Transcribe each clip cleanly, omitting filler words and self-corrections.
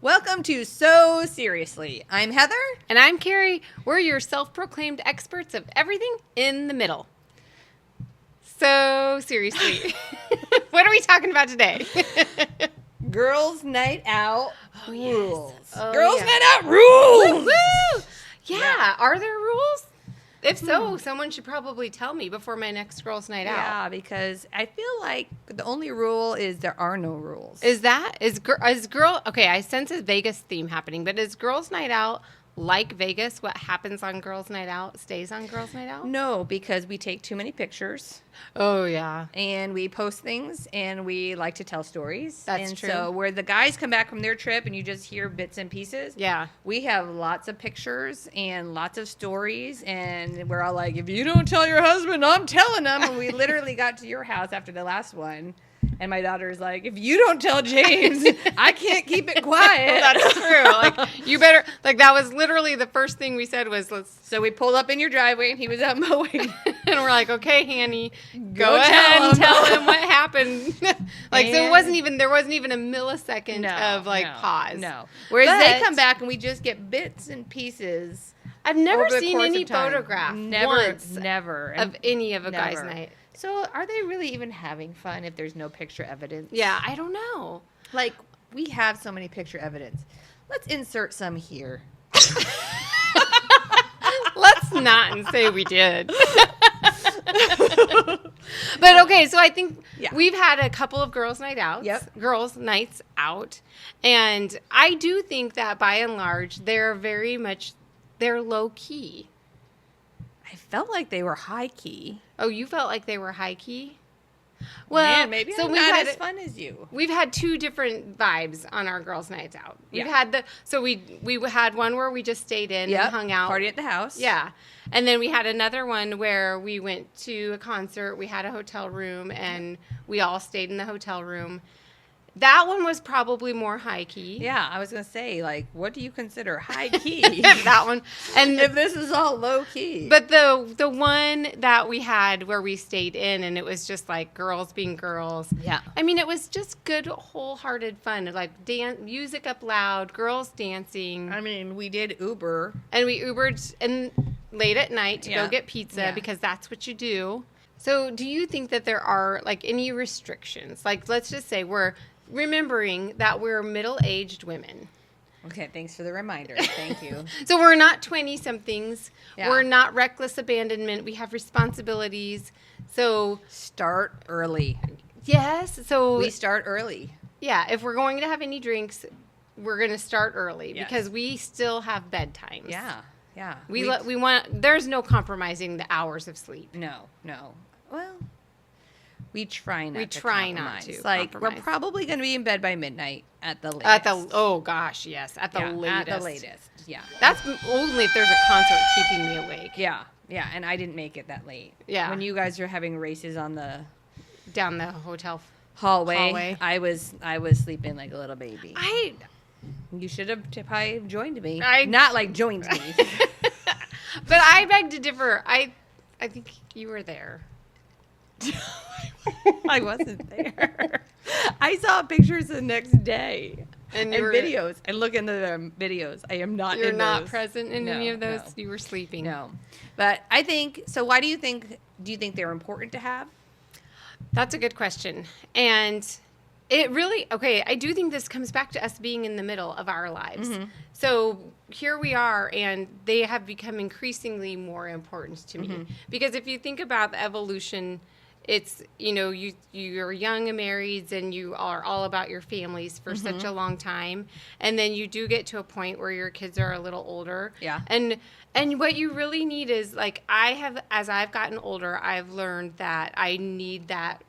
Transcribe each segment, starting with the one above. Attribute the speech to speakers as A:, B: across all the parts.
A: Welcome to So Seriously. I'm Heather.
B: And I'm Carrie. We're your self-proclaimed experts of everything in the middle. So seriously, what are we talking about today?
A: Girls' Night Out rules.
B: Yes. Oh,
A: Girls'
B: yeah.
A: Night Out rules.
B: Woo! Yeah. Are there rules? If so, someone should probably tell me before my next girls' night out.
A: Yeah, because I feel like the only rule is there are no rules.
B: Is girl? Okay, I sense a Vegas theme happening, but is girls' night out like Vegas? What happens on girls' night out stays on girls' night out?
A: No, because we take too many pictures.
B: Oh yeah.
A: And we post things, and we like to tell stories.
B: That's true.
A: So where the guys come back from their trip, and you just hear bits and pieces.
B: Yeah.
A: We have lots of pictures and lots of stories, and we're all like, if you don't tell your husband, I'm telling him. And we literally got to your house after the last one, and my daughter's like, if you don't tell James, I can't keep it quiet.
B: That's true. Like, you better, like, that was literally the first thing we said was,
A: So we pulled up in your driveway, and he was out mowing.
B: and we're like, okay, Hanny,
A: Go
B: go ahead
A: tell
B: and
A: him.
B: tell him what happened. Like, so there wasn't even a millisecond of, pause.
A: No. Whereas
B: But
A: they come back, and we just get bits and pieces.
B: I've never
A: over the
B: seen
A: course
B: any
A: of time.
B: photograph
A: Never.
B: of any of a
A: Never.
B: guy's night.
A: So are they really even having fun if there's no picture evidence?
B: Yeah, I don't know.
A: Like, we have so many picture evidence. Let's insert some here.
B: Let's not and say we did. But okay, so I think we've had a couple of girls' night outs.
A: Yep.
B: Girls' nights out. And I do think that by and large, they're low key.
A: I felt like they were high key.
B: Oh, you felt like they were high key? Well,
A: Man, maybe
B: so
A: I'm
B: we've
A: not
B: had
A: as fun as you.
B: We've had two different vibes on our girls' nights out. We've
A: Yeah.
B: had we had one where we just stayed in and hung out.
A: Party at the house.
B: Yeah. And then we had another one where we went to a concert. We had a hotel room, and we all stayed in the hotel room. That one was probably more high key.
A: Yeah, I was going to say, like, what do you consider high key?
B: That one. And
A: if this is all low key.
B: But the one that we had where we stayed in, and it was just like girls being girls.
A: Yeah.
B: I mean, it was just good, wholehearted fun. Like music up loud, girls dancing.
A: I mean, we did Uber.
B: And we Ubered late at night to go get pizza because that's what you do. So do you think that there are, like, any restrictions? Like, let's just say we're remembering that we're middle-aged women.
A: Okay, thanks for the reminder. Thank you.
B: So we're not 20-somethings.
A: Yeah.
B: We're not reckless abandonment. We have responsibilities. So
A: Start early.
B: yes. So
A: We start early.
B: yeah, if we're going to have any drinks, we're going to start early
A: Yes.
B: because we still have bedtimes.
A: Yeah.
B: We want. There's no compromising the hours of sleep.
A: No. Well, we try not.
B: We
A: to
B: try
A: compromise.
B: not to
A: Like
B: compromise.
A: we're probably going to be in bed by midnight at the latest.
B: At the latest.
A: At the latest. Yeah.
B: That's only if there's a concert keeping me awake.
A: Yeah. And I didn't make it that late.
B: Yeah.
A: When you guys are having races on the
B: Down the hotel
A: hallway. I was sleeping like a little baby. You should have probably joined me. Not like joined me.
B: But I beg to differ. I think you were there.
A: I wasn't there. I saw pictures the next day and videos. And look into the videos. I am not.
B: You're
A: in
B: not
A: those.
B: present in any of those.
A: No.
B: You were sleeping.
A: No, but I think so. Why do you think? Do you think they're important to have?
B: That's a good question. And it really, okay, I do think this comes back to us being in the middle of our lives. Mm-hmm. So here we are, and they have become increasingly more important to me. Because if you think about the evolution, it's, you're young and married, and you are all about your families for such a long time. And then you do get to a point where your kids are a little older.
A: Yeah.
B: And what you really need is, like, as I've gotten older, I've learned that I need that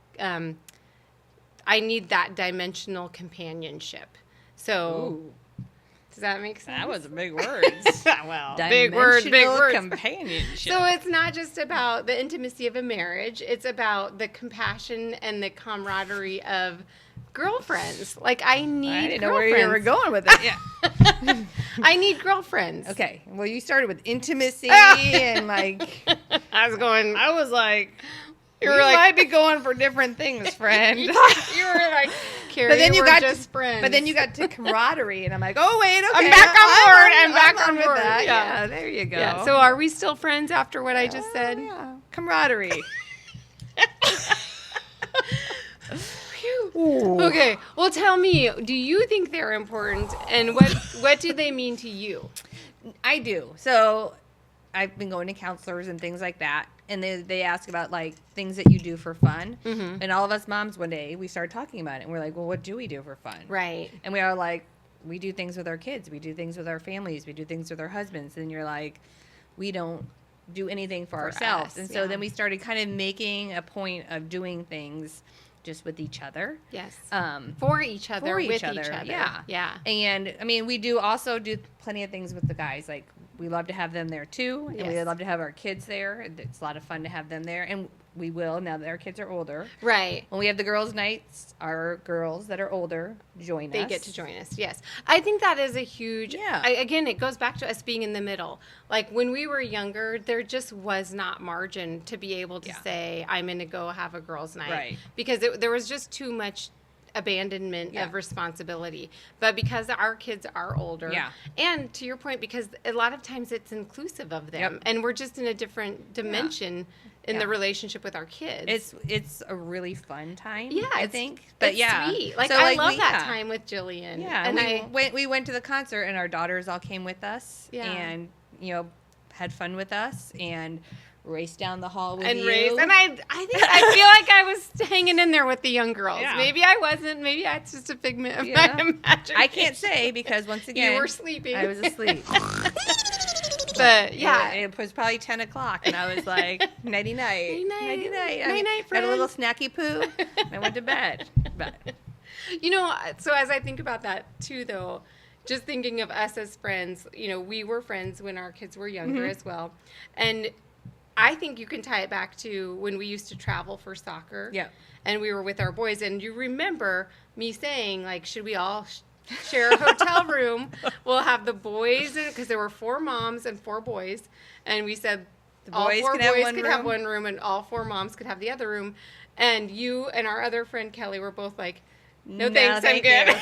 B: dimensional companionship. So, does that make sense?
A: That was big words.
B: Well, big words.
A: Companionship.
B: So it's not just about the intimacy of a marriage. It's about the compassion and the camaraderie of girlfriends. Like, I need
A: I didn't know
B: girlfriends.
A: where you were going with it. Yeah.
B: I need girlfriends.
A: Okay. Well, you started with intimacy and like.
B: I was like,
A: You might be going for different things, friend.
B: you were like, Carrie.
A: But then you
B: we're
A: got
B: just friends.
A: But then you got to camaraderie, and I'm like, oh wait, okay,
B: I'm back on board. I'm back on
A: with
B: board.
A: that.
B: Yeah.
A: Yeah, there you go.
B: Yeah. So are we still friends after what I just said?
A: Yeah, camaraderie.
B: Okay. Well, tell me, do you think they're important, and what do they mean to you?
A: I do. So I've been going to counselors and things like that, and they ask about like things that you do for fun.
B: Mm-hmm.
A: And all of us moms one day we started talking about it, and we're like, well, what do we do for fun?
B: Right.
A: And we are like, we do things with our kids, we do things with our families, we do things with our husbands. And you're like, we don't do anything for ourselves.
B: us,
A: And so
B: yeah.
A: then we started kind of making a point of doing things just with each other.
B: Yes.
A: For
B: Each other,
A: for
B: with
A: each other. Yeah.
B: Yeah.
A: And I mean, we do also do plenty of things with the guys. Like we love to have them there too, and we
B: Yes.
A: love to have our kids there. It's a lot of fun to have them there, and we will now that our kids are older.
B: Right.
A: When we have the girls' nights, our girls that are older join us.
B: They get to join us. Yes. I think that is a huge,
A: Yeah.
B: Again, it goes back to us being in the middle. Like when we were younger, there just was not margin to be able to
A: Yeah.
B: say, I'm going to go have a girls' night.
A: Right.
B: Because there was just too much abandonment
A: Yeah.
B: of responsibility. But because our kids are older,
A: Yeah.
B: and to your point, because a lot of times it's inclusive of them,
A: Yep.
B: and we're just in a different dimension in
A: Yeah.
B: the relationship with our kids.
A: It's a really fun time.
B: Yeah,
A: I think. But
B: it's
A: yeah,
B: sweet. Like
A: So,
B: I love
A: we-
B: that
A: yeah.
B: time with Jillian.
A: Yeah,
B: and
A: we went to the concert, and our daughters all came with us.
B: Yeah.
A: And had fun with us and raced down the hall with
B: and
A: you.
B: raised, and I think I feel like I was hanging in there with the young girls.
A: Yeah.
B: Maybe I wasn't. Maybe that's just a figment of
A: Yeah.
B: my imagination.
A: I can't say because once again
B: You were sleeping.
A: I was asleep.
B: But yeah,
A: it was probably 10 o'clock, and I was like, nighty night,
B: Nighty-night.
A: nighty night.
B: Night-night,
A: Had a little
B: friend.
A: snacky poo. And I went to bed. But
B: so as I think about that too, though, just thinking of us as friends, we were friends when our kids were younger as well, and I think you can tie it back to when we used to travel for soccer.
A: Yeah.
B: And we were with our boys, and you remember me saying, like, should we all share a hotel room? We'll have the boys in it, because there were 4 moms and 4 boys, and we said all
A: boys
B: 4
A: could have
B: boys
A: one
B: could have
A: room.
B: one room, and all 4 moms could have the other room. And you and our other friend Kelly were both like, no thanks,
A: thank
B: I'm good.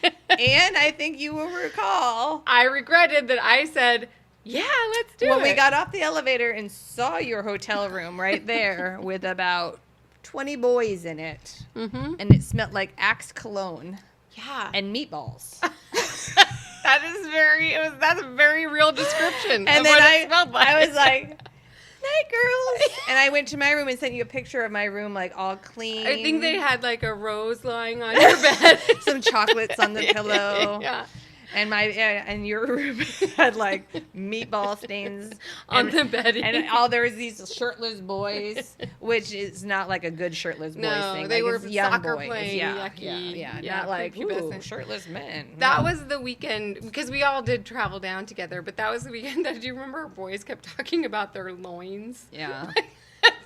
A: you. And I think you will recall
B: I regretted that I said, yeah, let's do
A: when
B: it.
A: we got off the elevator and saw your hotel room right there with about 20 boys in it,
B: Mm-hmm.
A: and it smelled like Axe cologne
B: Yeah.
A: and meatballs.
B: That's a very real description
A: And
B: of
A: then
B: what it smelled like.
A: I was like, night, girls. And I went to my room and sent you a picture of my room, like all clean.
B: I think they had like a rose lying on your bed.
A: some chocolates on the pillow.
B: Yeah.
A: And your room had like meatball stains
B: On
A: and-
B: the bedding.
A: and there was these shirtless boys, which is not like a good shirtless boys
B: No,
A: thing.
B: they
A: like,
B: were
A: it's young
B: soccer
A: boys.
B: playing,
A: Yeah,
B: yucky.
A: yeah,
B: Yeah,
A: not like
B: prepubescent.
A: shirtless men.
B: That
A: No.
B: was the weekend, because we all did travel down together, but that was the weekend that, do you remember our boys kept talking about their loins?
A: Yeah.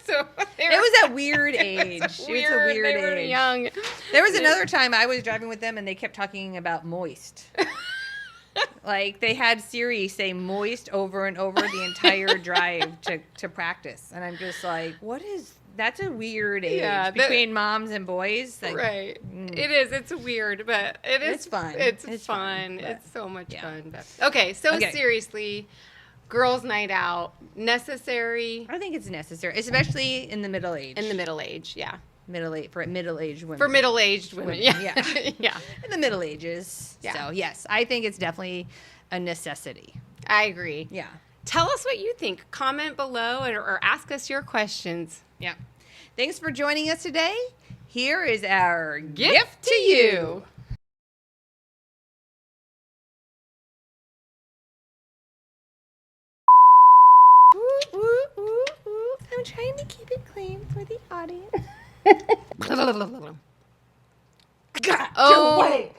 B: So
A: It was a weird age. It was a weird
B: they were
A: age.
B: young.
A: There was another time I was driving with them and they kept talking about moist. Like they had Siri say moist over and over the entire drive to practice. And I'm just like, that's a weird age
B: Yeah,
A: between moms and boys. Like,
B: Right. It is. It's weird, but
A: It's fun.
B: It's,
A: It's
B: fun.
A: fun, but-
B: It's so much
A: yeah.
B: fun. But, okay, so
A: Okay.
B: seriously, girls' night out, necessary
A: I think it's necessary, especially in the middle age.
B: in the middle age. Yeah.
A: For middle-aged women.
B: For middle-aged women.
A: Women,
B: Yeah.
A: yeah.
B: Yeah.
A: In the Middle Ages.
B: Yeah.
A: So, yes, I think it's definitely a necessity.
B: I agree.
A: Yeah.
B: Tell us what you think. Comment below or ask us your questions.
A: Yeah. Thanks for joining us today. Here is our
B: Gift to you.
A: Ooh, ooh, ooh, ooh. I'm trying to keep it clean for the audience.
B: Oh.